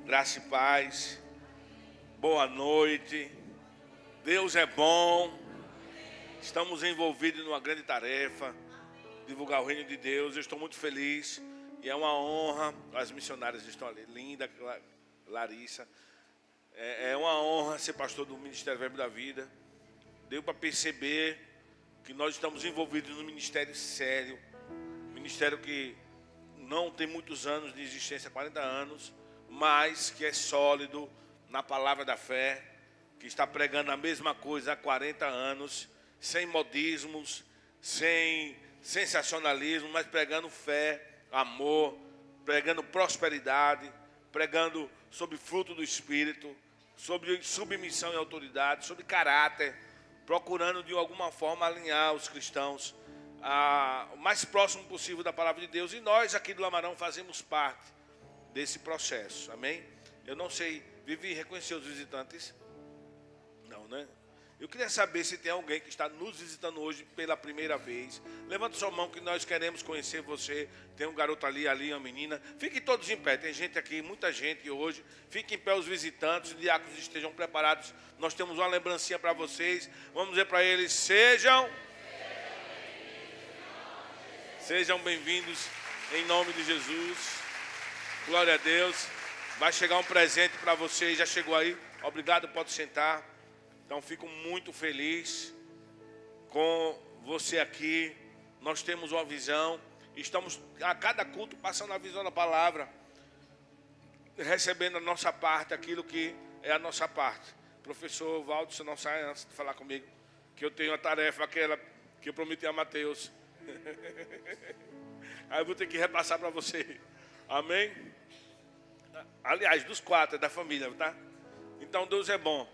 Graça e paz. Boa noite. Deus é bom. Estamos envolvidos numa grande tarefa, divulgar o reino de Deus. Eu estou muito feliz e é uma honra. As missionárias estão ali, linda, Larissa. É uma honra ser pastor do Ministério Verbo da Vida. Deu para perceber que nós estamos envolvidos num ministério sério, ministério que não tem muitos anos de existência, 40 anos, mas que é sólido na palavra da fé, que está pregando a mesma coisa há 40 anos, sem modismos, sem sensacionalismo, mas pregando fé, amor, pregando prosperidade, pregando sobre fruto do Espírito, sobre submissão e autoridade, sobre caráter, procurando de alguma forma alinhar os cristãos o mais próximo possível da palavra de Deus. E nós aqui do Lamarão fazemos parte desse processo, amém? Eu não sei, Vivi, reconhecer os visitantes? Não, né? Eu queria saber se tem alguém que está nos visitando hoje pela primeira vez. Levanta sua mão que nós queremos conhecer você. Tem um garoto ali, uma menina. Fiquem todos em pé, tem gente aqui, muita gente hoje. Fiquem em pé os visitantes, os diáconos estejam preparados. Nós temos uma lembrancinha para vocês. Vamos dizer para eles, sejam bem-vindos em nome de Jesus. Glória a Deus. Vai chegar um presente para vocês. Já chegou aí? Obrigado, pode sentar. Então fico muito feliz com você aqui. Nós temos uma visão. Estamos a cada culto passando a visão da palavra, recebendo a nossa parte, aquilo que é a nossa parte. Professor Valdo, você não sai antes de falar comigo, que eu tenho a tarefa aquela que eu prometi a Mateus. Aí eu vou ter que repassar para você. Amém? Aliás, dos 4, é da família, tá? Então Deus é bom.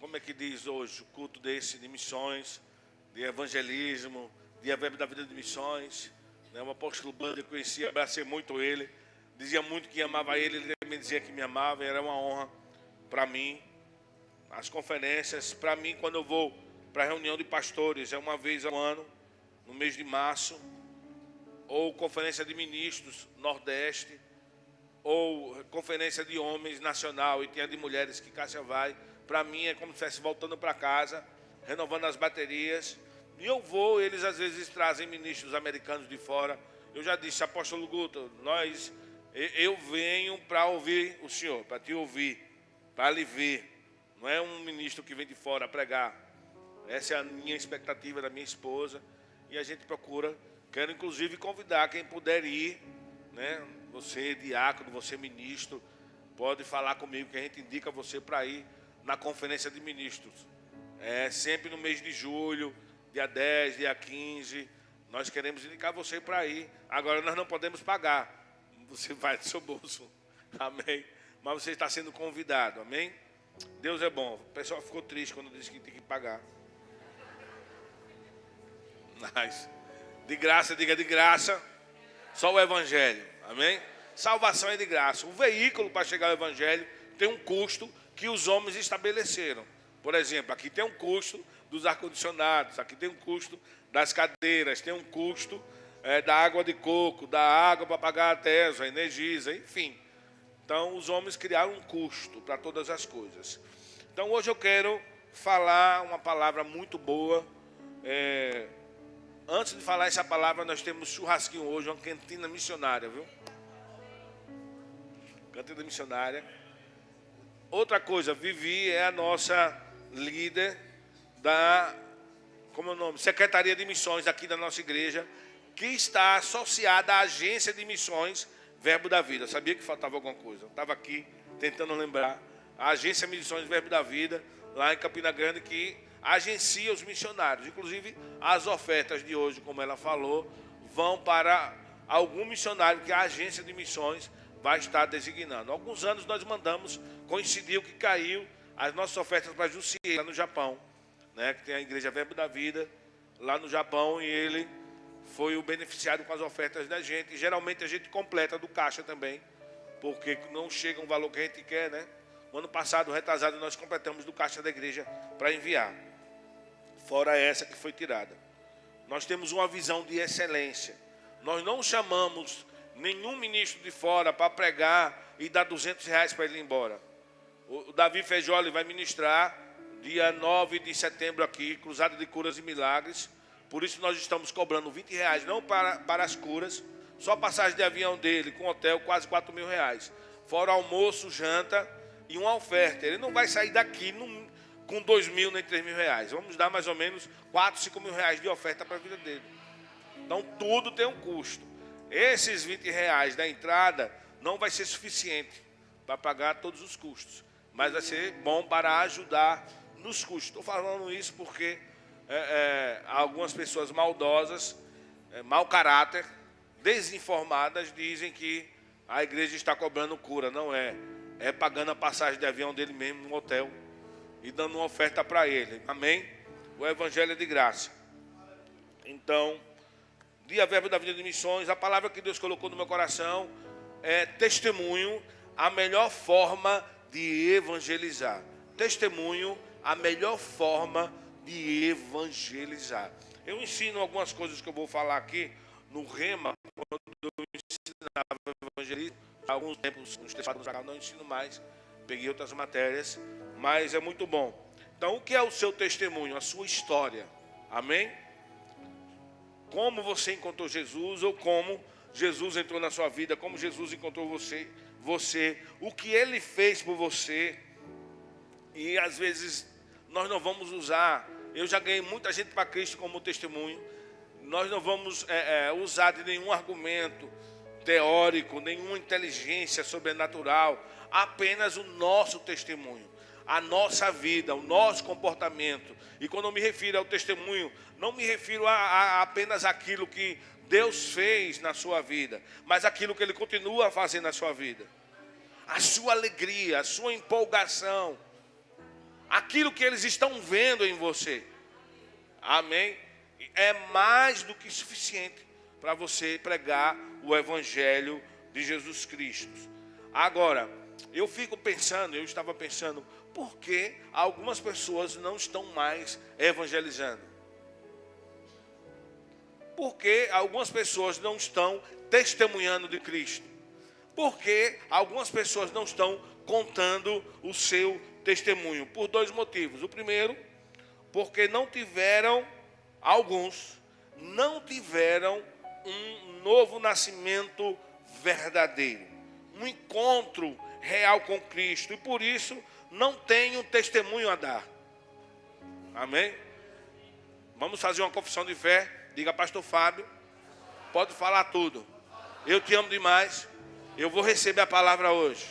Como é que diz hoje o culto desse de missões, de evangelismo, de Verbo da Vida de Missões, né? O apóstolo Banda eu conhecia, abracei muito ele, dizia muito que amava ele também dizia que me amava, era uma honra para mim. As conferências, para mim, quando eu vou para a reunião de pastores, é uma vez ao ano, no mês de março, ou conferência de ministros Nordeste, ou conferência de homens nacional, e tem a de mulheres que Cássia vai. Para mim é como se estivesse voltando para casa, renovando as baterias. E eu vou, eles às vezes trazem ministros americanos de fora. Eu já disse, apóstolo Guto, eu venho para ouvir o senhor, para te ouvir, para lhe ver. Não é um ministro que vem de fora pregar. Essa é a minha expectativa da minha esposa. E a gente procura, quero inclusive convidar quem puder ir, né? Você diácono, você ministro, pode falar comigo que a gente indica você para ir na conferência de ministros. É sempre no mês de julho, dia 10, dia 15. Nós queremos indicar você para ir. Agora nós não podemos pagar. Você vai do seu bolso. Amém? Mas você está sendo convidado. Amém? Deus é bom. O pessoal ficou triste quando disse que tem que pagar. Mas, de graça, diga de graça. Só o Evangelho. Amém? Salvação é de graça. O veículo para chegar ao Evangelho tem um custo que os homens estabeleceram. Por exemplo, aqui tem um custo dos ar-condicionados, aqui tem um custo das cadeiras, tem um custo da água de coco, da água para pagar a TESA, a Energisa, enfim. Então, os homens criaram um custo para todas as coisas. Então, hoje eu quero falar uma palavra muito boa. Antes de falar essa palavra, nós temos churrasquinho hoje, uma cantina missionária, viu? Cantina missionária. Outra coisa, Vivi é a nossa líder da, como é o nome? Secretaria de Missões aqui da nossa igreja, que está associada à Agência de Missões Verbo da Vida. Sabia que faltava alguma coisa? Eu estava aqui tentando lembrar. A Agência de Missões Verbo da Vida, lá em Campina Grande, que agencia os missionários. Inclusive, as ofertas de hoje, como ela falou, vão para algum missionário que a agência de missões vai estar designando. Há alguns anos nós mandamos, coincidiu que caiu as nossas ofertas para Jussier, lá no Japão, né, que tem a Igreja Verbo da Vida, lá no Japão, e ele foi o beneficiado com as ofertas da gente. E geralmente a gente completa do caixa também, porque não chega um valor que a gente quer, né? No ano passado, retrasado, nós completamos do caixa da igreja para enviar. Fora essa que foi tirada. Nós temos uma visão de excelência. Nós não chamamos nenhum ministro de fora para pregar e dar R$ 200 para ele ir embora. O Davi Fejoli vai ministrar dia 9 de setembro aqui, Cruzada de Curas e Milagres. Por isso nós estamos cobrando R$ 20, não para as curas, só passagem de avião dele, com hotel, quase R$ 4.000. Fora almoço, janta e uma oferta. Ele não vai sair daqui com R$ 2.000 nem R$ 3.000. Vamos dar mais ou menos R$ 4.000, R$ 5.000 de oferta para a vida dele. Então tudo tem um custo. Esses R$ 20 da entrada não vai ser suficiente para pagar todos os custos, mas vai ser bom para ajudar nos custos. Estou falando isso porque algumas pessoas maldosas, mau caráter, desinformadas, dizem que a igreja está cobrando cura. Não é. É pagando a passagem de avião dele mesmo no hotel e dando uma oferta para ele. Amém? O evangelho é de graça. Então, dia verbo da vida de missões, a palavra que Deus colocou no meu coração é testemunho, a melhor forma de evangelizar. Testemunho, a melhor forma de evangelizar. Eu ensino algumas coisas que eu vou falar aqui no Rema, quando eu ensinava evangelismo. Há alguns tempos, uns 3 anos atrás, não ensino mais, peguei outras matérias, mas é muito bom. Então, o que é o seu testemunho? A sua história. Amém? Como você encontrou Jesus, ou como Jesus entrou na sua vida, como Jesus encontrou você, o que Ele fez por você. E às vezes nós não vamos usar, eu já ganhei muita gente para Cristo como testemunho, nós não vamos usar de nenhum argumento teórico, nenhuma inteligência sobrenatural, apenas o nosso testemunho, a nossa vida, o nosso comportamento. E quando eu me refiro ao testemunho, não me refiro a apenas aquilo que Deus fez na sua vida, mas aquilo que Ele continua a fazer na sua vida. A sua alegria, a sua empolgação, aquilo que eles estão vendo em você. Amém? É mais do que suficiente para você pregar o evangelho de Jesus Cristo. Agora, eu estava pensando, por que algumas pessoas não estão mais evangelizando? Por que algumas pessoas não estão testemunhando de Cristo? Por que algumas pessoas não estão contando o seu testemunho? Por 2 motivos. O primeiro, porque alguns não tiveram um novo nascimento verdadeiro, um encontro real com Cristo, e por isso não tem um testemunho a dar. Amém? Vamos fazer uma confissão de fé. Diga, pastor Fábio, pode falar tudo. Eu te amo demais. Eu vou receber a palavra hoje.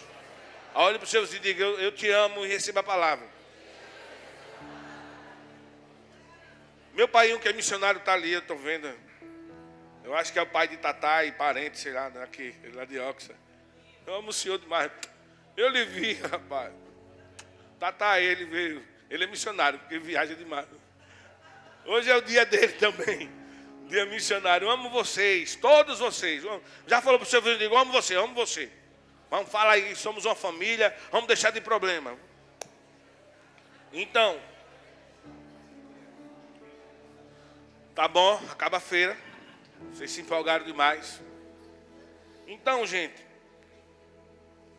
Olhe para os seus e diga, eu te amo, e receba a palavra. Meu pai, que é missionário, está ali, eu estou vendo. Eu acho que é o pai de Tatá e parente, sei lá, aqui, lá de Oxa. Eu amo o senhor demais. Eu lhe vi, rapaz. Tatá, ele veio. Ele é missionário, porque viaja demais. Hoje é o dia dele também. Dia missionário. Eu amo vocês, todos vocês. Já falou para o seu filho, digo, amo você, amo você. Vamos falar aí, somos uma família, vamos deixar de problema. Então, tá bom, acaba a feira. Vocês se empolgaram demais. Então, gente,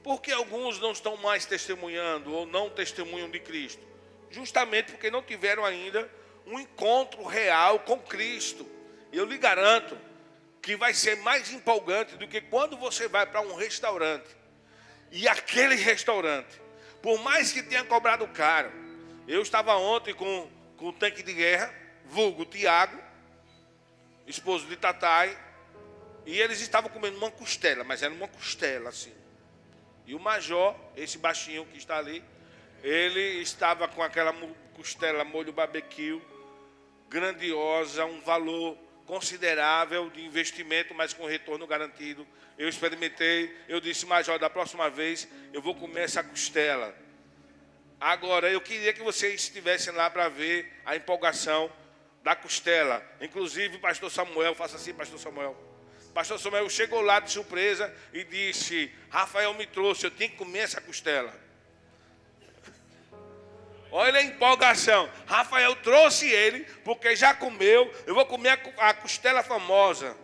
por que alguns não estão mais testemunhando ou não testemunham de Cristo? Justamente porque não tiveram ainda um encontro real com Cristo. Eu lhe garanto que vai ser mais empolgante do que quando você vai para um restaurante. E aquele restaurante, por mais que tenha cobrado caro, eu estava ontem com o tanque de guerra, vulgo Tiago, esposo de Tatai, e eles estavam comendo uma costela, mas era uma costela assim. E o major, esse baixinho que está ali, ele estava com aquela costela molho barbecue, grandiosa, um valor considerável de investimento, mas com retorno garantido. Eu experimentei, eu disse, major, da próxima vez eu vou comer essa costela. Agora, eu queria que vocês estivessem lá para ver a empolgação da costela. Inclusive, o pastor Samuel, faça assim, pastor Samuel. Pastor Samuel chegou lá de surpresa e disse, Rafael me trouxe, eu tenho que comer essa costela. Olha a empolgação. Rafael trouxe ele, porque já comeu. Eu vou comer a costela famosa.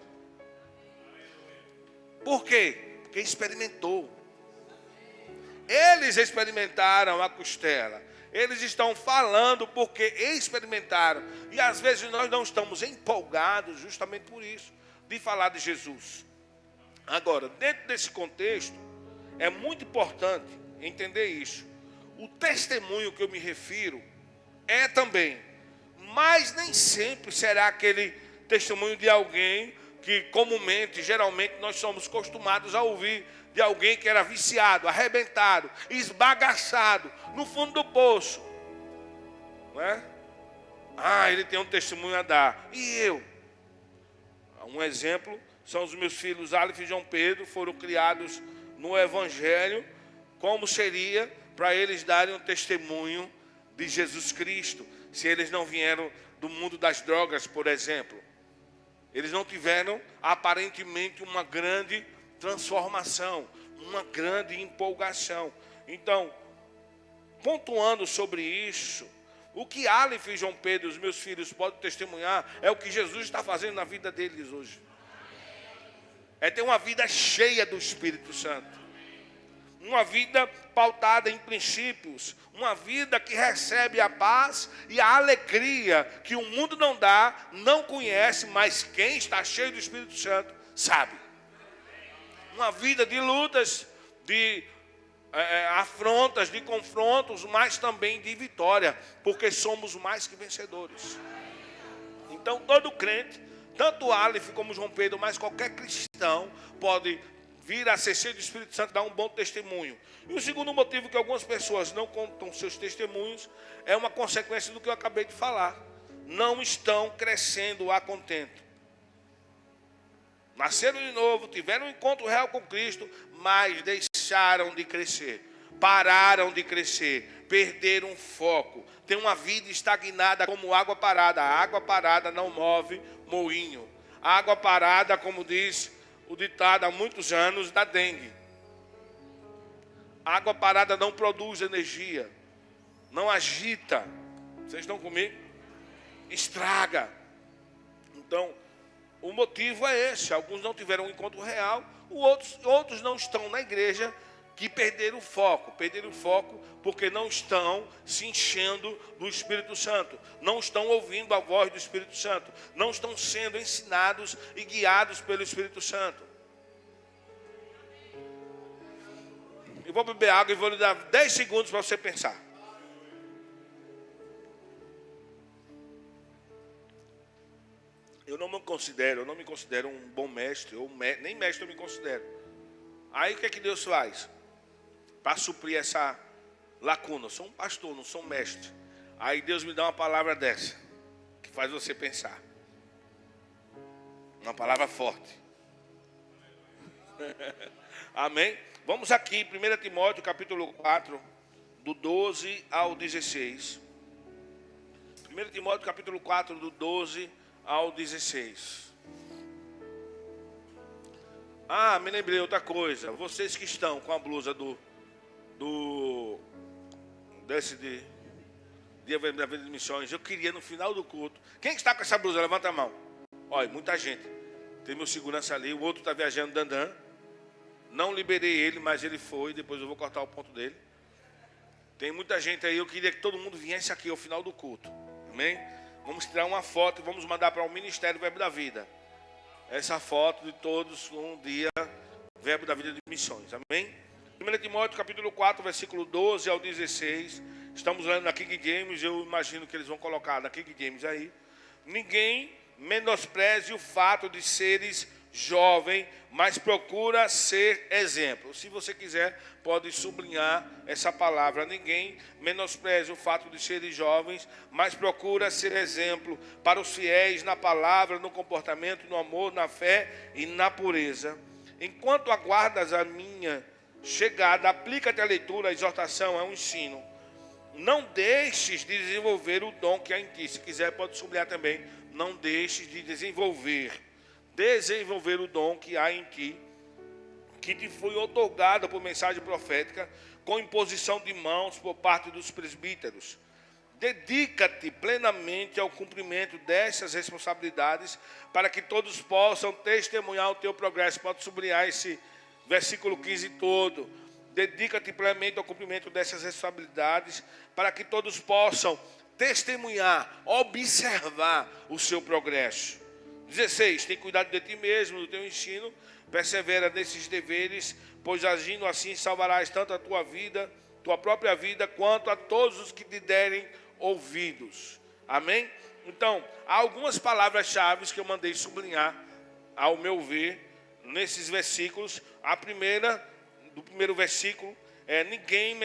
Por quê? Porque experimentou. Eles experimentaram a costela. Eles estão falando porque experimentaram. E às vezes nós não estamos empolgados justamente por isso, de falar de Jesus. Agora, dentro desse contexto, é muito importante entender isso. O testemunho que eu me refiro é também, mas nem sempre será aquele testemunho de alguém que comumente, geralmente, nós somos acostumados a ouvir de alguém que era viciado, arrebentado, esbagaçado, no fundo do poço. Não é? Ah, ele tem um testemunho a dar. E eu? Um exemplo são os meus filhos Aleph e João Pedro, foram criados no Evangelho, como seria para eles darem um testemunho de Jesus Cristo, se eles não vieram do mundo das drogas, por exemplo. Eles não tiveram, aparentemente, uma grande transformação, uma grande empolgação. Então, pontuando sobre isso, o que Aleph e João Pedro, os meus filhos, podem testemunhar é o que Jesus está fazendo na vida deles hoje. É ter uma vida cheia do Espírito Santo. Uma vida pautada em princípios. Uma vida que recebe a paz e a alegria que o mundo não dá, não conhece, mas quem está cheio do Espírito Santo sabe. Uma vida de lutas, de afrontas, de confrontos, mas também de vitória, porque somos mais que vencedores. Então todo crente, tanto Aleph como João Pedro, mas qualquer cristão pode vir a ser cheio do Espírito Santo, dar um bom testemunho. E o segundo motivo que algumas pessoas não contam seus testemunhos é uma consequência do que eu acabei de falar. Não estão crescendo a contento. Nasceram de novo, tiveram um encontro real com Cristo, mas deixaram de crescer, pararam de crescer, perderam o foco. Tem uma vida estagnada como água parada. A água parada não move moinho. A água parada, como diz o ditado há muitos anos, da dengue. A água parada não produz energia, não agita. Vocês estão comigo? Estraga. Então, o motivo é esse. Alguns não tiveram um encontro real, outros não estão na igreja, que perderam o foco. Perderam o foco porque não estão se enchendo do Espírito Santo. Não estão ouvindo a voz do Espírito Santo. Não estão sendo ensinados e guiados pelo Espírito Santo. Eu vou beber água e vou lhe dar 10 segundos para você pensar. Eu não me considero um bom mestre, nem mestre eu me considero. Aí o que é que Deus faz? Para suprir essa lacuna. Eu sou um pastor, não sou um mestre. Aí Deus me dá uma palavra dessa, que faz você pensar. Uma palavra forte. Amém? Vamos aqui, 1 Timóteo capítulo 4, do 12 ao 16. 1 Timóteo capítulo 4, do 12 ao 16. Ah, me lembrei outra coisa. Vocês que estão com a blusa desse Dia da Vida de Missões, eu queria no final do culto. Quem está com essa blusa? Levanta a mão. Olha, muita gente. Tem meu segurança ali, o outro está viajando, Dandan. Não liberei ele, mas ele foi. Depois eu vou cortar o ponto dele. Tem muita gente aí, eu queria que todo mundo viesse aqui ao final do culto. Amém? Vamos tirar uma foto e vamos mandar para o Ministério Verbo da Vida. Essa foto de todos um dia, Verbo da Vida de Missões. Amém? 1 Timóteo capítulo 4, versículo 12 ao 16. Estamos lendo na King James, eu imagino que eles vão colocar na King James aí. Ninguém menospreze o fato de seres jovem, mas procura ser exemplo. Se você quiser, pode sublinhar essa palavra. Ninguém menospreze o fato de serem jovens, mas procura ser exemplo para os fiéis na palavra, no comportamento, no amor, na fé e na pureza. Enquanto aguardas a minha chegada, aplica-te à leitura, à exortação, ao ensino. Não deixes de desenvolver o dom que há em ti. Se quiser, pode sublinhar também. Não deixes de desenvolver o dom que há em ti, que te foi otorgado por mensagem profética, com imposição de mãos por parte dos presbíteros. Dedica-te plenamente ao cumprimento dessas responsabilidades para que todos possam testemunhar o teu progresso. Pode sublinhar esse versículo 15 todo. Dedica-te plenamente ao cumprimento dessas responsabilidades para que todos possam testemunhar, observar o seu progresso. 16. Tem cuidado de ti mesmo, do teu ensino. Persevera nesses deveres, pois agindo assim salvarás tanto a tua vida, tua própria vida, quanto a todos os que te derem ouvidos. Amém? Então, há algumas palavras-chave que eu mandei sublinhar, ao meu ver, nesses versículos. A primeira, do primeiro versículo, é: ninguém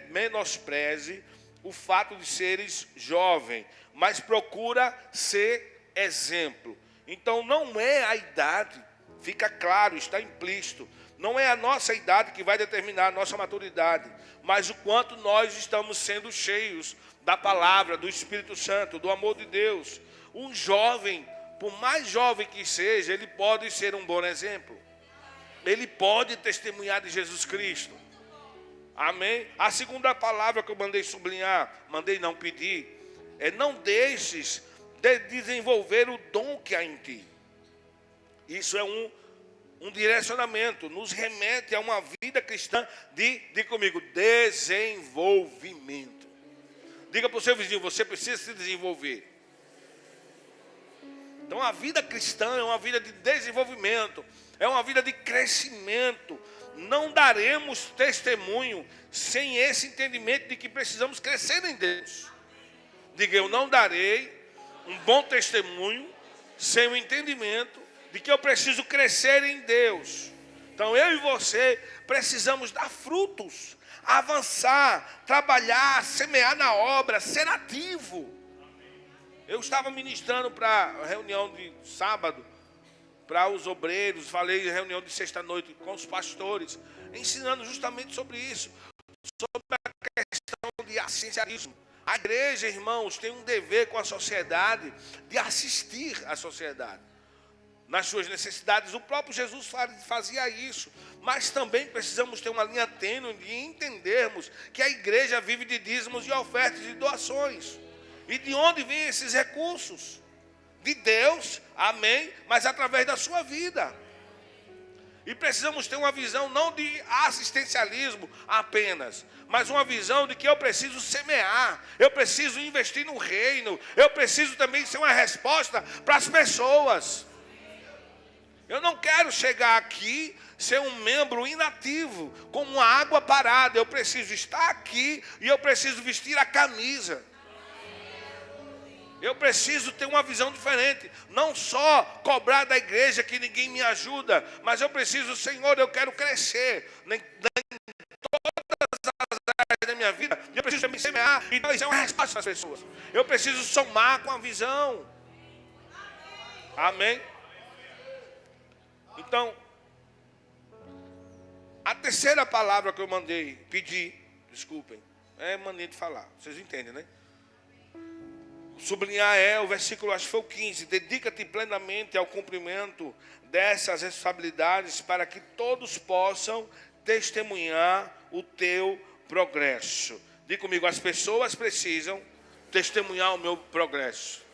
menospreze o fato de seres jovem, mas procura ser exemplo. Então, não é a idade, fica claro, está implícito. Não é a nossa idade que vai determinar a nossa maturidade, mas o quanto nós estamos sendo cheios da palavra, do Espírito Santo, do amor de Deus. Um jovem, por mais jovem que seja, ele pode ser um bom exemplo. Ele pode testemunhar de Jesus Cristo. Amém? A segunda palavra que eu mandei sublinhar, pedir, é: não deixes de desenvolver o dom que há em ti. Isso é um direcionamento, nos remete a uma vida cristã diga comigo, desenvolvimento. Diga para o seu vizinho, você precisa se desenvolver. Então a vida cristã é uma vida de desenvolvimento, é uma vida de crescimento. Não daremos testemunho sem esse entendimento de que precisamos crescer em Deus. Diga, eu não darei um bom testemunho sem o entendimento de que eu preciso crescer em Deus. Então eu e você precisamos dar frutos, avançar, trabalhar, semear na obra, ser ativo. Eu estava ministrando para a reunião de sábado, para os obreiros, falei em reunião de sexta-noite com os pastores, ensinando justamente sobre isso, sobre a questão de assistencialismo. A igreja, irmãos, tem um dever com a sociedade de assistir a sociedade nas suas necessidades. O próprio Jesus fazia isso, mas também precisamos ter uma linha tênue de entendermos que a igreja vive de dízimos e ofertas e doações. E de onde vêm esses recursos? De Deus, amém, mas através da sua vida. E precisamos ter uma visão não de assistencialismo apenas, mas uma visão de que eu preciso semear, eu preciso investir no reino, eu preciso também ser uma resposta para as pessoas. Eu não quero chegar aqui, ser um membro inativo, como uma água parada. Eu preciso estar aqui e eu preciso vestir a camisa. Eu preciso ter uma visão diferente. Não só cobrar da igreja que ninguém me ajuda, mas eu preciso, Senhor, eu quero crescer em todas as áreas da minha vida. Eu preciso me semear. Então isso é uma resposta para as pessoas. Eu preciso somar com a visão. Amém? Então, a terceira palavra que eu pedir, desculpem, é mania de falar, vocês entendem, né? Sublinhar o versículo, acho que foi o 15, dedica-te plenamente ao cumprimento dessas responsabilidades para que todos possam testemunhar o teu progresso. Diga comigo, as pessoas precisam testemunhar o meu progresso.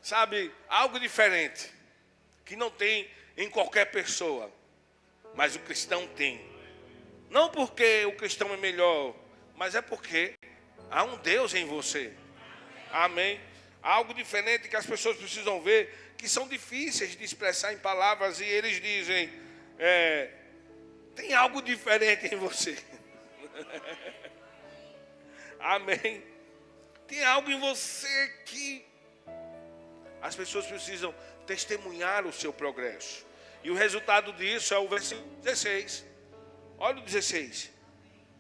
Sabe, algo diferente, que não tem em qualquer pessoa, mas o cristão tem. Não porque o cristão é melhor, mas é porque há um Deus em você. Amém? Algo diferente que as pessoas precisam ver, que são difíceis de expressar em palavras, e eles dizem, tem algo diferente em você. Amém? Tem algo em você que as pessoas precisam testemunhar o seu progresso. E o resultado disso é o versículo 16. Olha o 16.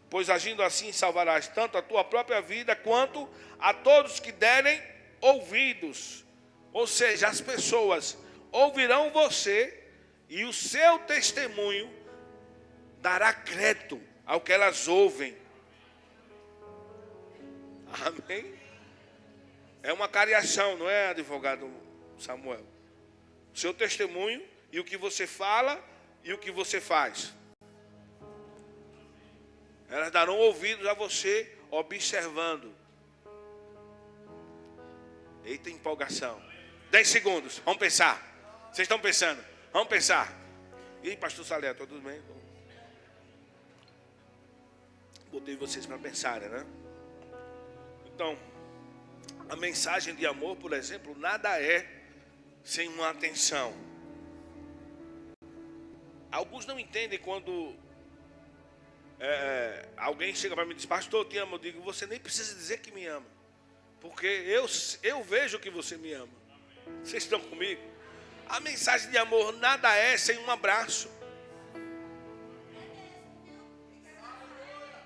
Pois agindo assim salvarás tanto a tua própria vida, quanto a todos que derem ouvidos. Ou seja, as pessoas ouvirão você, e o seu testemunho dará crédito ao que elas ouvem. Amém? É uma cariação, não é, advogado Samuel? O seu testemunho e o que você fala e o que você faz. Elas darão ouvidos a você observando Eita empolgação. 10 segundos, vamos pensar. Vocês estão pensando? Vamos pensar. E aí, pastor Salé, tudo bem? Botei vocês para pensarem, né? Então, a mensagem de amor, por exemplo, nada é sem uma atenção. Alguns não entendem quando alguém chega para mim e diz, pastor, eu te amo. Eu digo, você nem precisa dizer que me ama, porque eu vejo que você me ama. Vocês estão comigo? A mensagem de amor nada é sem um abraço,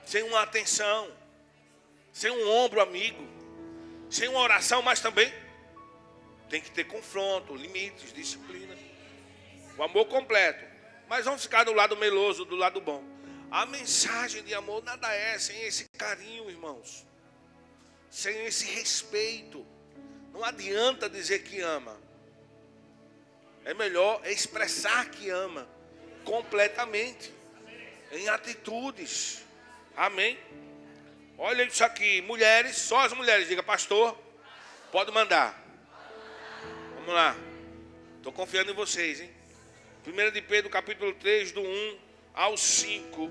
sem uma atenção, sem um ombro amigo, sem uma oração, mas também tem que ter confronto, limites, disciplina. O amor completo. Mas vamos ficar do lado meloso, do lado bom. A mensagem de amor nada é sem esse carinho, irmãos. Sem esse respeito. Não adianta dizer que ama. É melhor expressar que ama completamente, em atitudes. Amém? Olha isso aqui, mulheres, só as mulheres, diga, pastor, pode mandar. Vamos lá. Estou confiando em vocês, hein? 1 de Pedro, capítulo 3, do 1 ao 5.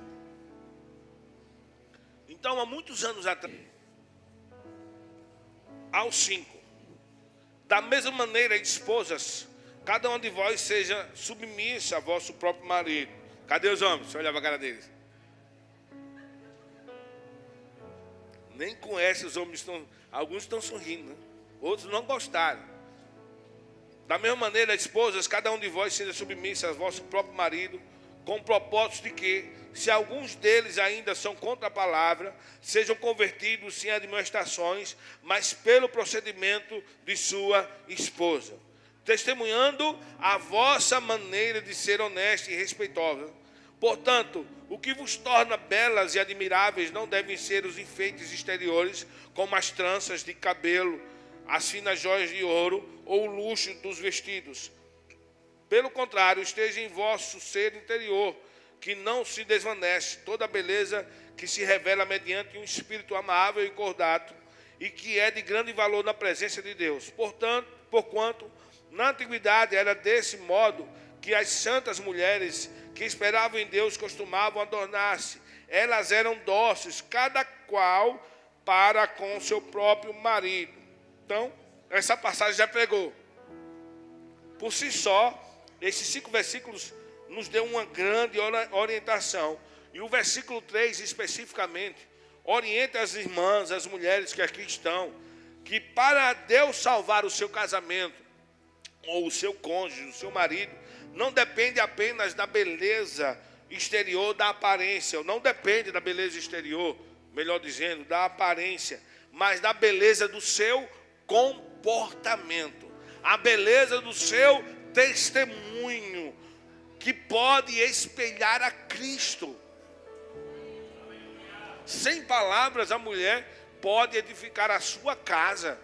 Então, há muitos anos atrás, ao 5. Da mesma maneira, esposas, cada um de vós seja submissa a vosso próprio marido. Cadê os homens? Deixa eu olhar para a cara deles. Nem conhece os homens, alguns estão sorrindo, né? Outros não gostaram. Da mesma maneira, esposas, cada um de vós seja submissa a vosso próprio marido, com o propósito de que, se alguns deles ainda são contra a palavra, sejam convertidos sem admoestações, mas pelo procedimento de sua esposa, testemunhando a vossa maneira de ser honesta e respeitosa. Portanto, o que vos torna belas e admiráveis não devem ser os enfeites exteriores, como as tranças de cabelo, as finas joias de ouro ou o luxo dos vestidos. Pelo contrário, esteja em vosso ser interior, que não se desvanece, toda a beleza que se revela mediante um espírito amável e cordato, e que é de grande valor na presença de Deus. Porquanto, na antiguidade era desse modo que as santas mulheres que esperavam em Deus costumavam adornar-se. Elas eram dóceis, cada qual para com seu próprio marido. Então, essa passagem já pregou. Por si só, esses 5 versículos nos deu uma grande orientação. E o versículo 3, especificamente, orienta as irmãs, as mulheres que aqui estão, que para Deus salvar o seu casamento, ou o seu cônjuge, o seu marido, não depende apenas da beleza exterior, da aparência. Não depende da beleza exterior, melhor dizendo, da aparência, mas da beleza do seu comportamento, a beleza do seu testemunho, que pode espelhar a Cristo. Sem palavras, a mulher pode edificar a sua casa.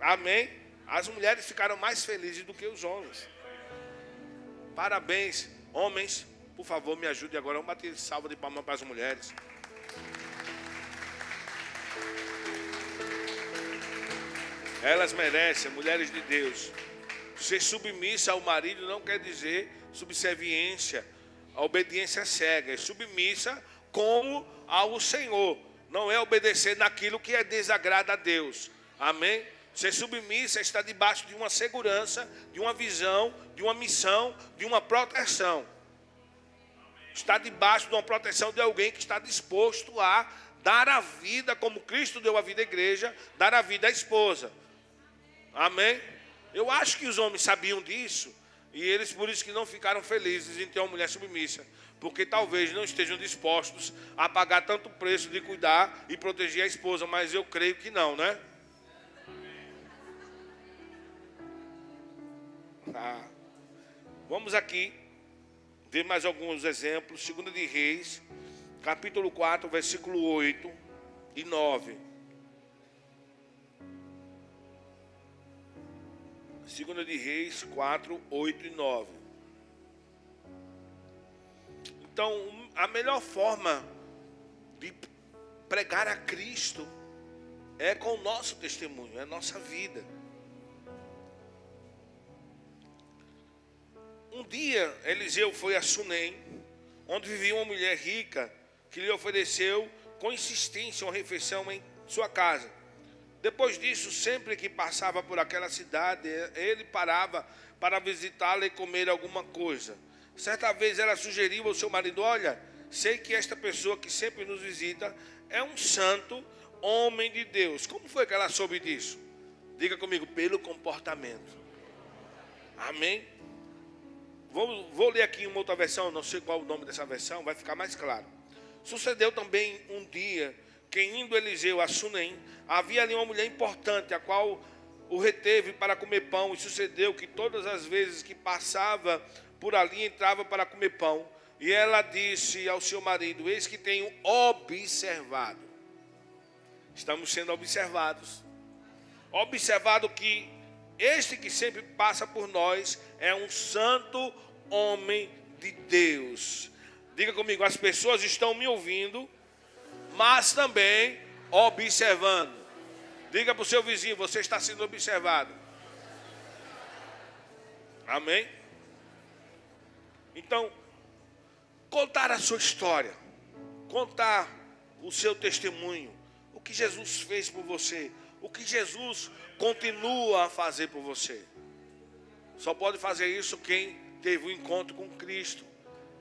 Amém? As mulheres ficaram mais felizes do que os homens. Parabéns, homens. Por favor, me ajude agora. Vamos bater salva de palmas para as mulheres. Elas merecem, mulheres de Deus. Ser submissa ao marido não quer dizer subserviência, a obediência cega. É submissa como ao Senhor. Não é obedecer naquilo que desagrada a Deus. Amém? Ser submissa está debaixo de uma segurança, de uma visão, de uma missão, de uma proteção. Está debaixo de uma proteção de alguém que está disposto a dar a vida, como Cristo deu a vida à igreja, dar a vida à esposa. Amém? Eu acho que os homens sabiam disso, e eles por isso que não ficaram felizes em ter uma mulher submissa, porque talvez não estejam dispostos a pagar tanto preço de cuidar e proteger a esposa, mas eu creio que não, né? Vamos aqui ver mais alguns exemplos. 2 de Reis, capítulo 4, versículo 8 e 9. 2 de Reis 4, 8 e 9. Então, a melhor forma de pregar a Cristo é com o nosso testemunho, é a nossa vida. Um dia, Eliseu foi a Sunem, onde vivia uma mulher rica, que lhe ofereceu com insistência uma refeição em sua casa. Depois disso, sempre que passava por aquela cidade, ele parava para visitá-la e comer alguma coisa. Certa vez ela sugeriu ao seu marido: olha, sei que esta pessoa que sempre nos visita é um santo homem de Deus. Como foi que ela soube disso? Diga comigo: pelo comportamento. Amém? Vou ler aqui uma outra versão, não sei qual o nome dessa versão, vai ficar mais claro. Sucedeu também um dia que, indo Eliseu a Sunem, havia ali uma mulher importante, a qual o reteve para comer pão. E sucedeu que todas as vezes que passava por ali, entrava para comer pão. E ela disse ao seu marido: eis que tenho observado. Estamos sendo observados. Observado que este que sempre passa por nós é um santo homem de Deus. Diga comigo: as pessoas estão me ouvindo, mas também observando. Diga para o seu vizinho: você está sendo observado. Amém? Então, contar a sua história, contar o seu testemunho, o que Jesus fez por você, o que Jesus continua a fazer por você. Só pode fazer isso quem teve um encontro com Cristo.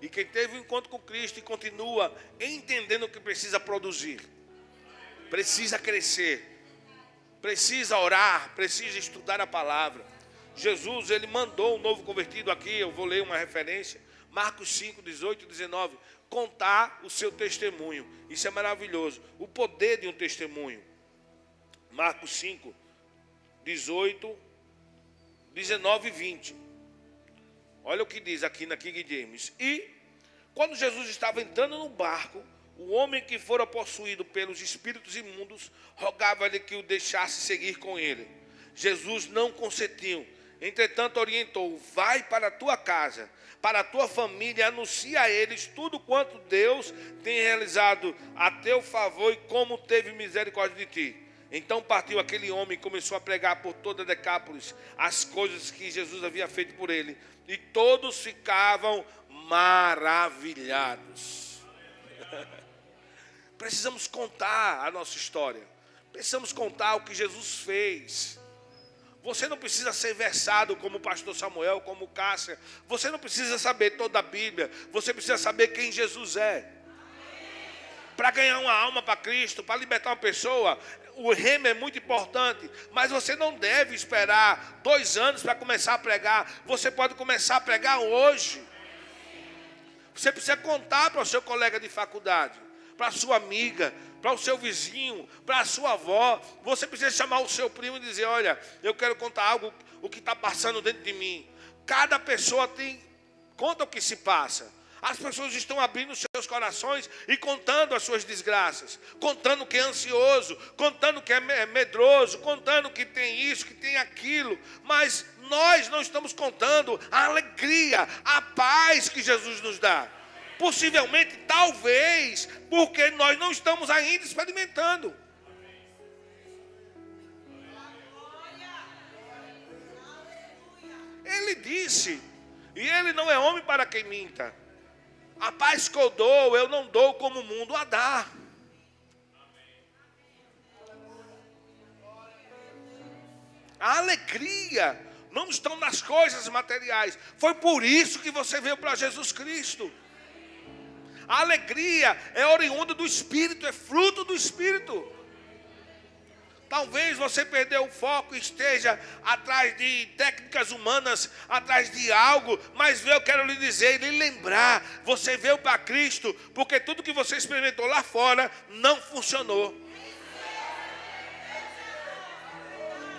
E quem teve um encontro com Cristo e continua entendendo o que precisa produzir, precisa crescer, precisa orar, precisa estudar a palavra. Jesus, ele mandou um novo convertido aqui, eu vou ler uma referência, Marcos 5, 18 e 19, contar o seu testemunho. Isso é maravilhoso, o poder de um testemunho. Marcos 5, 18, 19 e 20. Olha o que diz aqui na King James. E, quando Jesus estava entrando no barco, o homem que fora possuído pelos espíritos imundos rogava-lhe que o deixasse seguir com ele. Jesus não consentiu. Entretanto, orientou: vai para a tua casa, para a tua família, anuncia a eles tudo quanto Deus tem realizado a teu favor e como teve misericórdia de ti. Então partiu aquele homem e começou a pregar por toda Decápolis as coisas que Jesus havia feito por ele. E todos ficavam maravilhados. Precisamos contar a nossa história. Precisamos contar o que Jesus fez. Você não precisa ser versado como o pastor Samuel, como Cássia. Você não precisa saber toda a Bíblia. Você precisa saber quem Jesus é. Para ganhar uma alma para Cristo, para libertar uma pessoa, o rema é muito importante. Mas você não deve esperar 2 anos para começar a pregar. Você pode começar a pregar hoje. Você precisa contar para o seu colega de faculdade, para a sua amiga, para o seu vizinho, para a sua avó. Você precisa chamar o seu primo e dizer: olha, eu quero contar algo, o que está passando dentro de mim. Cada pessoa conta o que se passa. As pessoas estão abrindo seus corações e contando as suas desgraças, contando que é ansioso, contando que é medroso, contando que tem isso, que tem aquilo. Mas nós não estamos contando a alegria, a paz que Jesus nos dá. Possivelmente, talvez, porque nós não estamos ainda experimentando. Ele disse, e ele não é homem para quem minta: a paz que eu não dou como o mundo a dá. A alegria não está nas coisas materiais. Foi por isso que você veio para Jesus Cristo. A alegria é oriunda do Espírito, é fruto do Espírito. Talvez você perdeu o foco e esteja atrás de técnicas humanas, atrás de algo, mas eu quero lhe dizer e lhe lembrar: você veio para Cristo porque tudo que você experimentou lá fora não funcionou.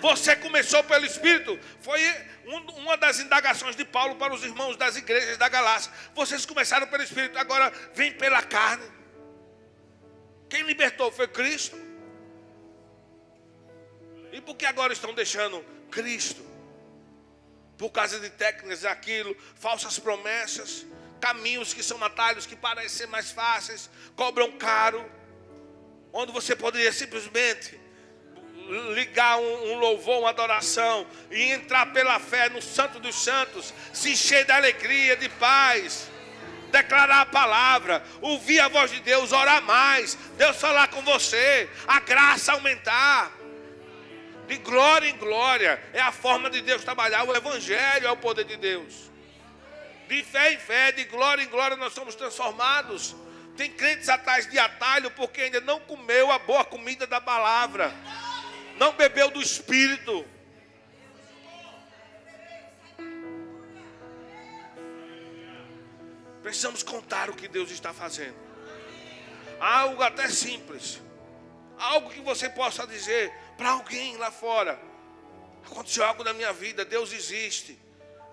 Você começou pelo Espírito. Foi uma das indagações de Paulo para os irmãos das igrejas da Galácia. Vocês começaram pelo Espírito, agora vem pela carne. Quem libertou foi Cristo. E por que agora estão deixando Cristo? Por causa de técnicas, aquilo, falsas promessas, caminhos que são atalhos que parecem ser mais fáceis, cobram caro, onde você poderia simplesmente ligar um louvor, uma adoração e entrar pela fé no Santo dos Santos, se encher de alegria, de paz, declarar a palavra, ouvir a voz de Deus, orar mais, Deus falar com você, a graça aumentar, de glória em glória. É a forma de Deus trabalhar. O Evangelho é o poder de Deus. De fé em fé, de glória em glória, nós somos transformados. Tem crentes atrás de atalho porque ainda não comeu a boa comida da palavra, não bebeu do Espírito. Precisamos contar o que Deus está fazendo. Algo até simples, algo que você possa dizer para alguém lá fora: aconteceu algo na minha vida, Deus existe,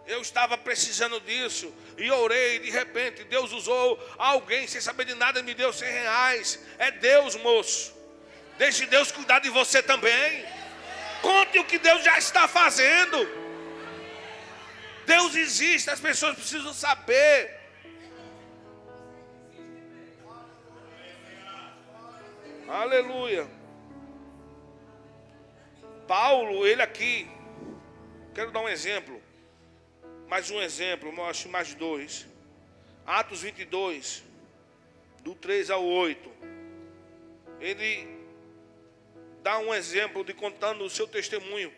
eu estava precisando disso e orei, de repente Deus usou alguém sem saber de nada, me deu R$100. É Deus, moço. Deixe Deus cuidar de você também. Conte o que Deus já está fazendo. Deus existe, as pessoas precisam saber. Aleluia. Paulo, ele aqui, quero dar um exemplo, mais um exemplo, eu acho mais dois. Atos 22, do 3 ao 8. Ele dá um exemplo de contando o seu testemunho.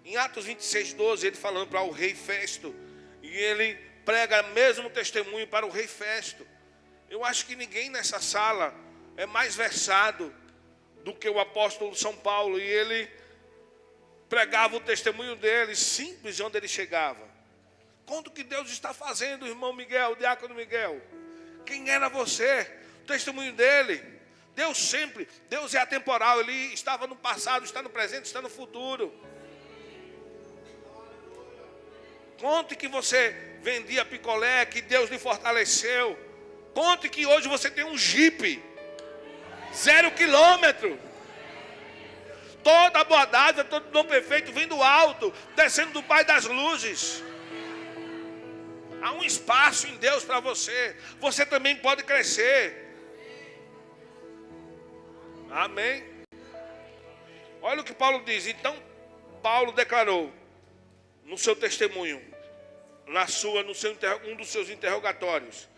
Em Atos 26, 12, ele falando para o rei Festo, e ele prega o mesmo testemunho para o rei Festo. Eu acho que ninguém nessa sala é mais versado do que o apóstolo São Paulo, e ele pregava o testemunho dele, simples, de onde ele chegava. Conta o que Deus está fazendo, irmão Miguel, diácono Miguel. Quem era você? O testemunho dele. Deus é atemporal, ele estava no passado, está no presente, está no futuro. Conte que você vendia picolé, que Deus lhe fortaleceu. Conte que hoje você tem um Jeep 0 quilômetro. Toda a boa dádiva, todo dom perfeito vem do alto, descendo do Pai das luzes. Há um espaço em Deus para você. Você também pode crescer. Amém. Olha o que Paulo diz. Então Paulo declarou no seu testemunho, um dos seus interrogatórios: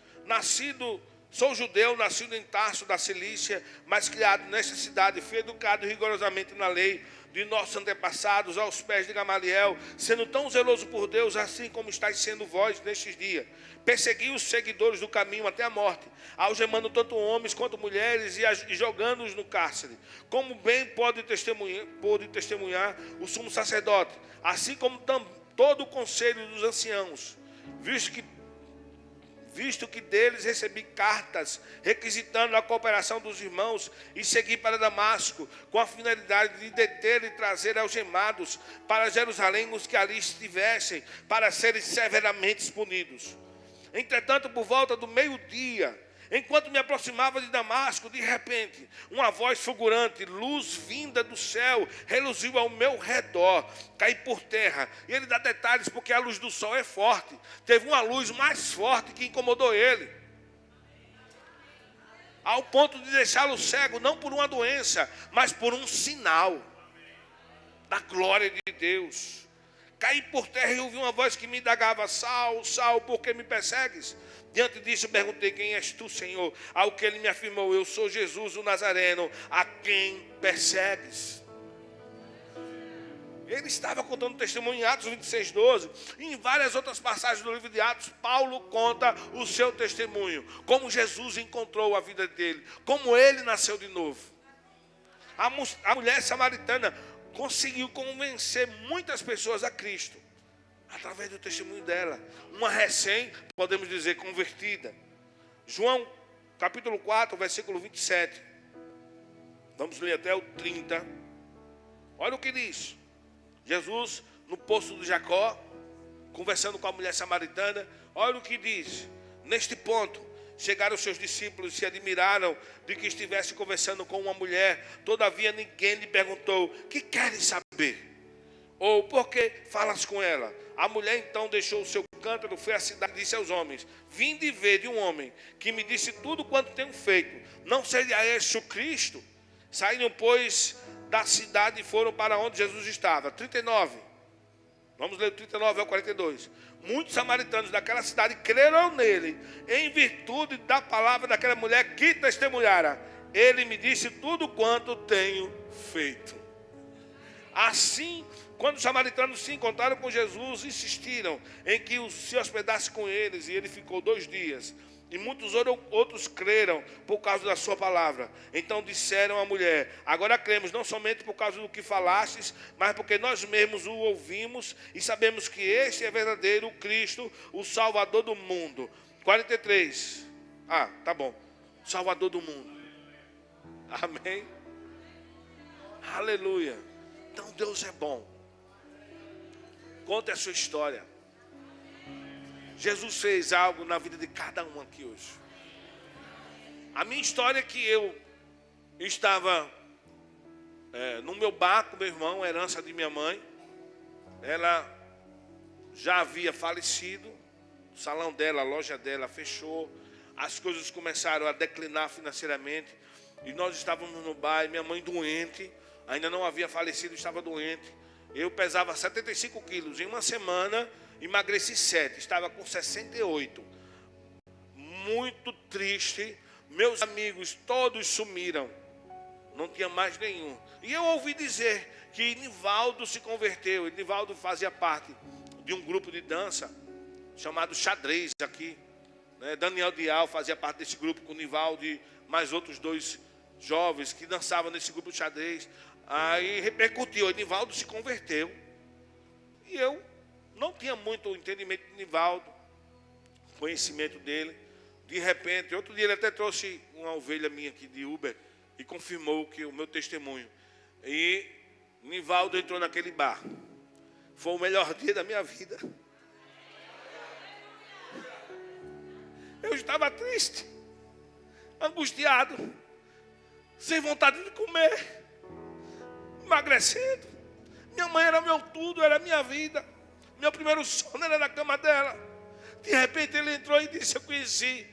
sou judeu, nascido em Tarso da Cilícia, mas criado nesta cidade, fui educado rigorosamente na lei de nossos antepassados, aos pés de Gamaliel, sendo tão zeloso por Deus, assim como estáis sendo vós nestes dias. Persegui os seguidores do caminho até a morte, algemando tanto homens quanto mulheres e jogando-os no cárcere. Como bem pôde testemunhar o sumo sacerdote, assim como todo o conselho dos anciãos, visto que deles recebi cartas requisitando a cooperação dos irmãos, e segui para Damasco com a finalidade de deter e trazer algemados para Jerusalém os que ali estivessem, para serem severamente punidos. Entretanto, por volta do meio-dia, enquanto me aproximava de Damasco, de repente, uma voz fulgurante, luz vinda do céu, reluziu ao meu redor. Caí por terra. E ele dá detalhes porque a luz do sol é forte. Teve uma luz mais forte que incomodou ele, ao ponto de deixá-lo cego, não por uma doença, mas por um sinal da glória de Deus. Caí por terra e ouvi uma voz que me indagava: Saulo, Saulo, por que me persegues? Diante disso perguntei: quem és tu, Senhor? Ao que ele me afirmou: eu sou Jesus o Nazareno, a quem persegues. Ele estava contando testemunho em Atos 26, 12. E em várias outras passagens do livro de Atos, Paulo conta o seu testemunho, como Jesus encontrou a vida dele, como ele nasceu de novo. A mulher samaritana conseguiu convencer muitas pessoas a Cristo através do testemunho dela. Uma podemos dizer, convertida. João capítulo 4, versículo 27. Vamos ler até o 30. Olha o que diz. Jesus, no poço de Jacó, conversando com a mulher samaritana. Olha o que diz. Neste ponto, chegaram os seus discípulos e se admiraram de que estivesse conversando com uma mulher. Todavia ninguém lhe perguntou: que queres saber? Ou por que falas com ela? A mulher então deixou o seu cântaro, foi à cidade e disse aos homens: vinde ver de um homem que me disse tudo quanto tenho feito. Não seria este o Cristo? Saíram, pois, da cidade e foram para onde Jesus estava. 39. Vamos ler o 39 ao 42. Muitos samaritanos daquela cidade creram nele, em virtude da palavra daquela mulher que testemunhara. Ele me disse tudo quanto tenho feito. Assim, quando os samaritanos se encontraram com Jesus, insistiram em que se hospedasse com eles, e ele ficou 2 dias. E muitos outros creram por causa da sua palavra. Então disseram à mulher: agora cremos não somente por causa do que falastes, mas porque nós mesmos o ouvimos e sabemos que este é verdadeiro Cristo, o Salvador do mundo. 43. Tá bom. Salvador do mundo. Amém. Aleluia. Então Deus é bom. Conte a sua história. Jesus fez algo na vida de cada um aqui hoje. A minha história é que eu estava no meu barco, meu irmão, herança de minha mãe. Ela já havia falecido. O salão dela, a loja dela fechou. As coisas começaram a declinar financeiramente. E nós estávamos no bar, e minha mãe doente. Ainda não havia falecido, estava doente. Eu pesava 75 quilos. Em uma semana, emagreci 7. Estava com 68. Muito triste. Meus amigos todos sumiram. Não tinha mais nenhum. E eu ouvi dizer que Nivaldo se converteu. Nivaldo fazia parte de um grupo de dança chamado Xadrez aqui. Daniel Dial fazia parte desse grupo com Nivaldo e mais outros 2 jovens que dançavam nesse grupo de xadrez. Aí repercutiu, Nivaldo se converteu. E eu não tinha muito entendimento de Nivaldo, conhecimento dele. De repente, outro dia ele até trouxe uma ovelha minha aqui de Uber e confirmou que o meu testemunho. E Nivaldo entrou naquele bar. Foi o melhor dia da minha vida. Eu estava triste, angustiado, sem vontade de comer, emagrecendo. Minha mãe era meu tudo, era minha vida. Meu primeiro sono era na cama dela. De repente ele entrou e disse: eu conheci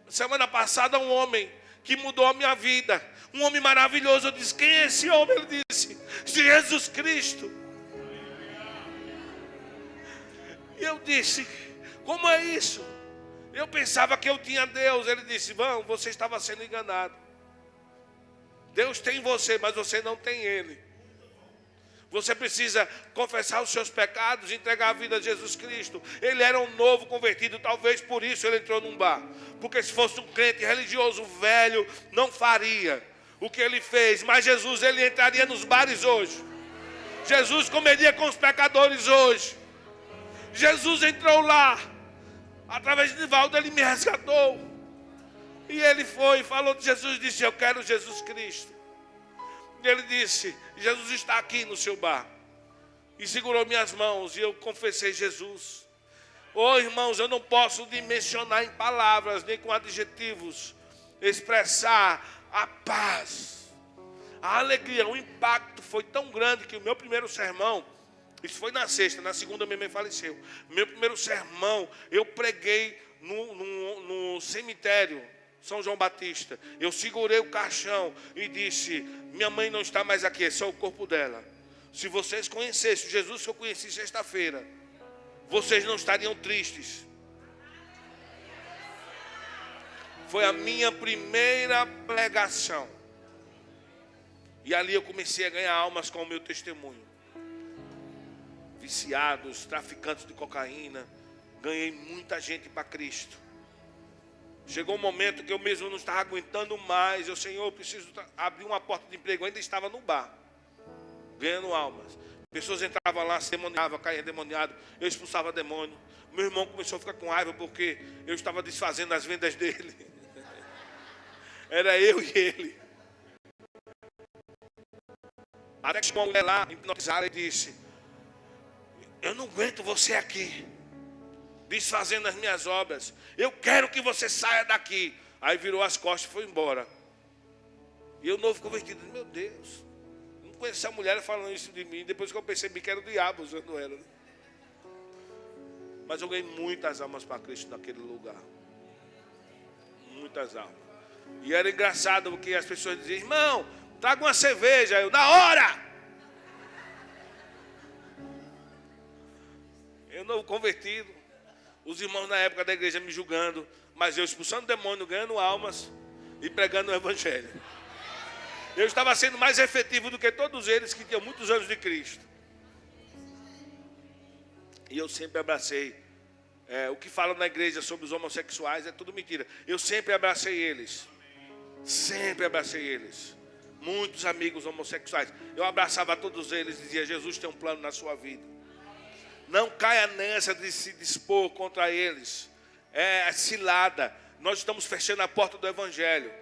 semana passada um homem que mudou a minha vida. Um homem maravilhoso. Eu disse: quem é esse homem? Ele disse: Jesus Cristo. E eu disse: como é isso? Eu pensava que eu tinha Deus. Ele disse: vão, você estava sendo enganado. Deus tem você, mas você não tem Ele. Você precisa confessar os seus pecados, entregar a vida a Jesus Cristo. Ele era um novo convertido, talvez por isso ele entrou num bar. Porque se fosse um crente religioso velho, não faria o que ele fez. Mas Jesus, ele entraria nos bares hoje. Jesus comeria com os pecadores hoje. Jesus entrou lá. Através de Nivaldo ele me resgatou. E ele foi, falou de Jesus, disse: eu quero Jesus Cristo. E ele disse: Jesus está aqui no seu bar. E segurou minhas mãos e eu confessei Jesus. Oh, irmãos, eu não posso dimensionar em palavras, nem com adjetivos, expressar a paz, a alegria. O impacto foi tão grande que o meu primeiro sermão, isso foi na sexta, na segunda minha mãe faleceu. Meu primeiro sermão eu preguei no cemitério São João Batista. Eu segurei o caixão e disse: minha mãe não está mais aqui, é só o corpo dela. Se vocês conhecessem o Jesus que eu conheci sexta-feira, vocês não estariam tristes. Foi a minha primeira pregação. E ali eu comecei a ganhar almas com o meu testemunho. Viciados, traficantes de cocaína. Ganhei muita gente para Cristo. Chegou um momento que eu mesmo não estava aguentando mais. Eu, Senhor, eu preciso abrir uma porta de emprego. Eu ainda estava no bar, ganhando almas. Pessoas entravam lá, se demoniavam, caíam demoniado. Eu expulsava demônio. Meu irmão começou a ficar com raiva porque eu estava desfazendo as vendas dele. Era eu e ele. Até que uma mulher lá, hipnotizada, e disse: eu não aguento você aqui, desfazendo as minhas obras. Eu quero que você saia daqui. Aí virou as costas e foi embora. E eu, novo convertido, meu Deus, não conheci a mulher falando isso de mim. Depois que eu percebi que era o diabo, eu não era. Mas eu ganhei muitas almas para Cristo naquele lugar. Muitas almas. E era engraçado porque as pessoas diziam: irmão, traga uma cerveja. Eu, na hora! Eu novo convertido, os irmãos na época da igreja me julgando, mas eu expulsando demônio, ganhando almas e pregando o evangelho. Eu estava sendo mais efetivo do que todos eles que tinham muitos anos de Cristo. E eu sempre abracei. O que falam na igreja sobre os homossexuais é tudo mentira. Eu sempre abracei eles. Sempre abracei eles. Muitos amigos homossexuais. Eu abraçava todos eles e dizia: Jesus tem um plano na sua vida. Não caia nessa de se dispor contra eles. É cilada. Nós estamos fechando a porta do evangelho.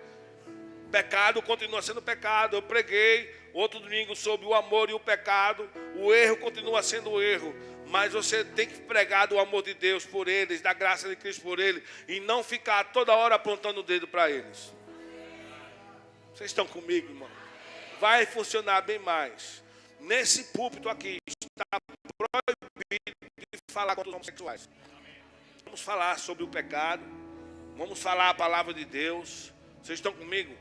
Pecado continua sendo pecado. Eu preguei outro domingo sobre o amor e o pecado. O erro continua sendo o erro. Mas você tem que pregar do amor de Deus por eles, da graça de Cristo por eles, e não ficar toda hora apontando o dedo para eles. Vocês estão comigo, irmão? Vai funcionar bem mais. Nesse púlpito aqui está proibido de falar contra os homossexuais. Vamos falar sobre o pecado. Vamos falar a palavra de Deus. Vocês estão comigo?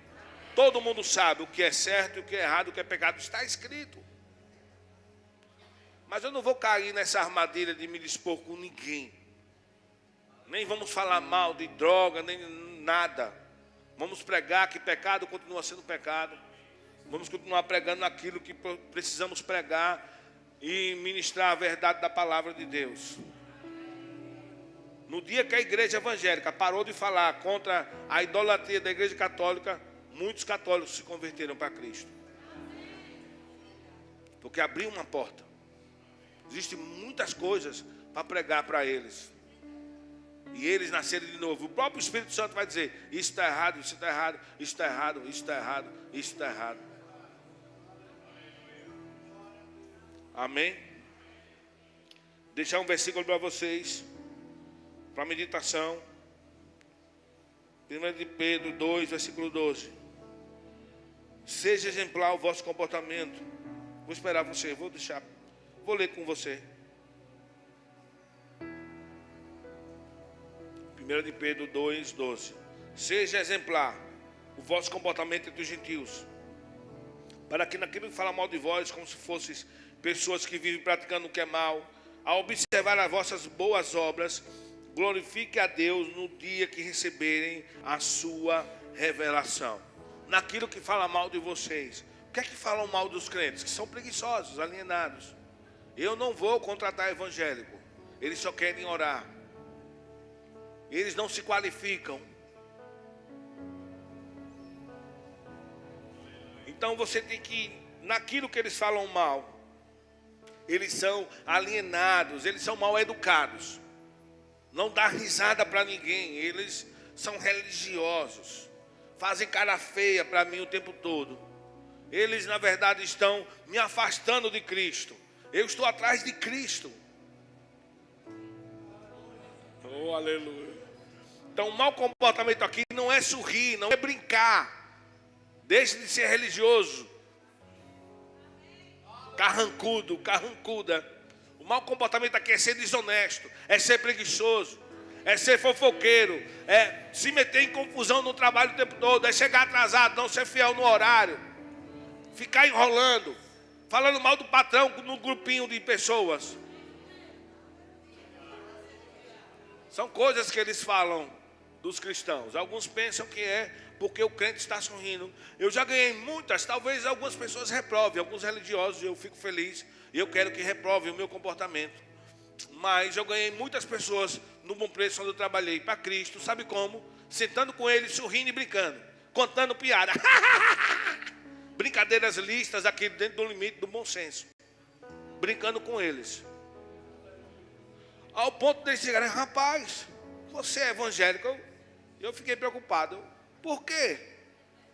Todo mundo sabe o que é certo, o que é errado, o que é pecado. Está escrito. Mas eu não vou cair nessa armadilha de me dispor com ninguém. Nem vamos falar mal de droga, nem nada. Vamos pregar que pecado continua sendo pecado. Vamos continuar pregando aquilo que precisamos pregar e ministrar a verdade da palavra de Deus. No dia que a igreja evangélica parou de falar contra a idolatria da igreja católica, muitos católicos se converteram para Cristo. Porque abriu uma porta. Existem muitas coisas para pregar para eles. E eles nascerem de novo. O próprio Espírito Santo vai dizer: isso está errado, isso está errado, isso está errado, isso está errado, isso está errado. Amém? Deixar um versículo para vocês, para meditação. 1 de Pedro 2, versículo 12. Seja exemplar o vosso comportamento. Vou esperar você, vou ler com você. 1 de Pedro 2, 12. Seja exemplar o vosso comportamento entre os gentios, para que naquilo que fala mal de vós, como se fosseis pessoas que vivem praticando o que é mal, ao observar as vossas boas obras, glorifique a Deus no dia que receberem a sua revelação. Naquilo que fala mal de vocês. O que é que falam mal dos crentes? Que são preguiçosos, alienados. Eu não vou contratar evangélico. Eles só querem orar. Eles não se qualificam. Então você tem que, naquilo que eles falam mal, eles são alienados, eles são mal educados. Não dá risada para ninguém. Eles são religiosos. Fazem cara feia para mim o tempo todo. Eles na verdade estão me afastando de Cristo. Eu estou atrás de Cristo. Oh, aleluia. Então o mau comportamento aqui não é sorrir, não é brincar. Deixe de ser religioso. Carrancudo, carrancuda. O mau comportamento aqui é ser desonesto, é ser preguiçoso, é ser fofoqueiro, é se meter em confusão no trabalho o tempo todo, é chegar atrasado, não ser fiel no horário, ficar enrolando, falando mal do patrão no grupinho de pessoas. São coisas que eles falam dos cristãos. Alguns pensam que é porque o crente está sorrindo. Eu já ganhei muitas, talvez algumas pessoas reprovem, alguns religiosos, eu fico feliz. E eu quero que reprovem o meu comportamento. Mas eu ganhei muitas pessoas no Bom Preço onde eu trabalhei para Cristo. Sabe como? Sentando com eles, sorrindo e brincando. Contando piada. Brincadeiras listas aqui dentro do limite do bom senso. Brincando com eles. Ao ponto de eles chegarem: rapaz, você é evangélico? Eu fiquei preocupado. Por quê?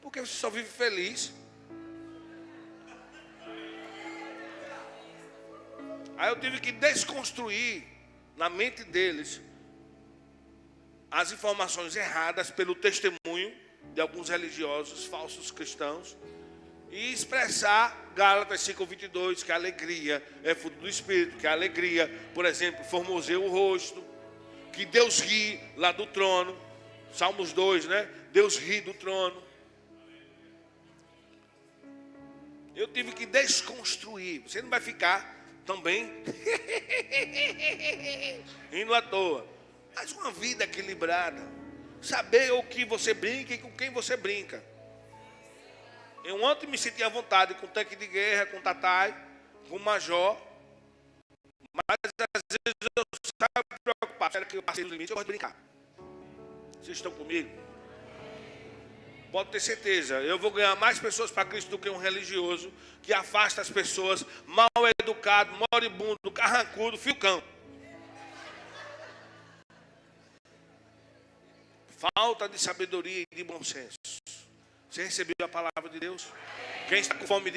Porque você só vive feliz. Aí eu tive que desconstruir na mente deles as informações erradas pelo testemunho de alguns religiosos, falsos cristãos, e expressar Gálatas 5:22, que a alegria é fruto do Espírito, que a alegria, por exemplo, formoseia o rosto, que Deus ri lá do trono, Salmos 2, né? Deus ri do trono. Eu tive que desconstruir. Você não vai ficar também indo à toa. Mas uma vida equilibrada. Saber o que você brinca e com quem você brinca. Eu ontem me senti à vontade com tanque de guerra, com Tatai, com Major. Mas às vezes eu saio preocupado. Será que eu passei do limite? Eu gosto de brincar. Vocês estão comigo? Pode ter certeza, eu vou ganhar mais pessoas para Cristo do que um religioso que afasta as pessoas, mal educado, moribundo, carrancudo, fiocão. Falta de sabedoria e de bom senso. Você recebeu a palavra de Deus? Quem está com fome de